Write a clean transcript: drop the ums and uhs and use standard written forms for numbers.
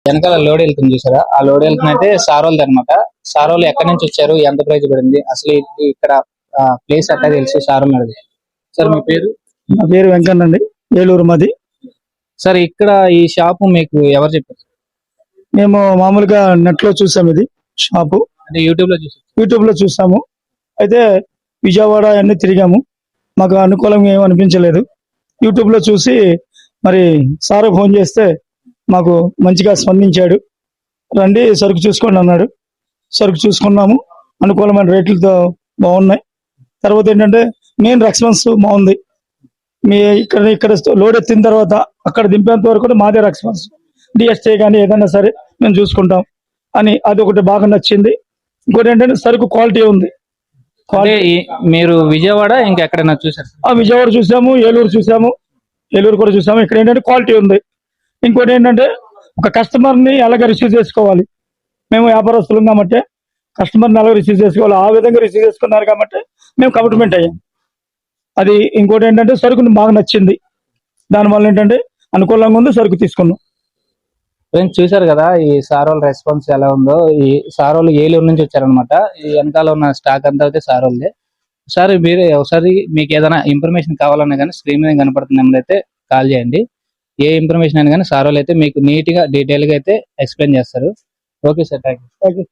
వెనకాల లోడ్ వెళ్తుంది చూసారా, ఆ లోడ్ వెళ్తుంది అయితే సారోల్ది అనమాట. సారోలు ఎక్కడి నుంచి వచ్చారు, ఎంత ప్రైస్ పడింది, అసలు ఇక్కడ ప్లేస్ అట్టా తెలుసు సారోలు అడిగి. సార్ మీ పేరు? నా పేరు వెంకన్న అండి, ఏలూరు మాది. సార్ ఇక్కడ ఈ షాపు మీకు ఎవరు చెప్పారు? మేము మామూలుగా నెట్ లో చూసాం, ఇది షాపు అంటే యూట్యూబ్ లో చూసాము. అయితే విజయవాడ అన్ని తిరిగాము, మాకు అనుకూలంగా ఏం అనిపించలేదు. యూట్యూబ్ లో చూసి మరి సార్ ఫోన్ చేస్తే మాకు మంచిగా స్పందించాడు. రండి సరుకు చూసుకోండి అన్నాడు. సరుకు చూసుకున్నాము, అనుకూలమైన రేట్లతో బాగున్నాయి. తర్వాత ఏంటంటే మెయిన్ రెస్పాన్స్ బాగుంది. మీ ఇక్కడ లోడ్ ఎత్తిన తర్వాత అక్కడ దింపేంత వరకు కూడా మాదే రెస్పాన్స్. డిఎస్టీ కానీ ఏదైనా సరే మేము చూసుకుంటాం అని అది ఒకటి బాగా నచ్చింది. ఇంకోటి ఏంటంటే సరుకు క్వాలిటీ ఉంది. మీరు విజయవాడ ఇంకా ఎక్కడైనా చూసారు? విజయవాడ చూసాము, ఏలూరు కూడా చూసాము. ఇక్కడ ఏంటంటే క్వాలిటీ ఉంది. ఇంకోటి ఏంటంటే ఒక కస్టమర్ని ఎలాగ రిసీవ్ చేసుకోవాలి, మేము వ్యాపారస్తులం కాబట్టి కస్టమర్ని ఎలాగ రిసీవ్ చేసుకోవాలి, ఆ విధంగా రిసీవ్ చేసుకున్నారు కాబట్టి మేము కమిట్మెంట్ అయ్యాం. అది ఇంకోటి ఏంటంటే సరుకుని బాగా నచ్చింది. దానివల్ల ఏంటంటే అనుకూలంగా ఉంది, సరుకు తీసుకున్నాం. ఫ్రెండ్స్ చూసారు కదా ఈ సారోల్ రెస్పాన్స్ ఎలా ఉందో. ఈ సారోలు ఏలూరు నుంచి వచ్చారనమాట. ఈ వెనకాల ఉన్న స్టాక్ అంతా అయితే సారోల్దే. ఒకసారి మీరు ఒకసారి మీకు ఏదైనా ఇన్ఫర్మేషన్ కావాలన్నా కానీ స్క్రీన్ మీద కనపడుతున్న నెంబర్ అయితే కాల్ చేయండి. ఏ ఇన్ఫర్మేషన్ అయినా కానీ సారోలు అయితే మీకు నీట్ గా డీటెయిల్ గా అయితే ఎక్స్ప్లెయిన్ చేస్తారు. Okay sir, thank you.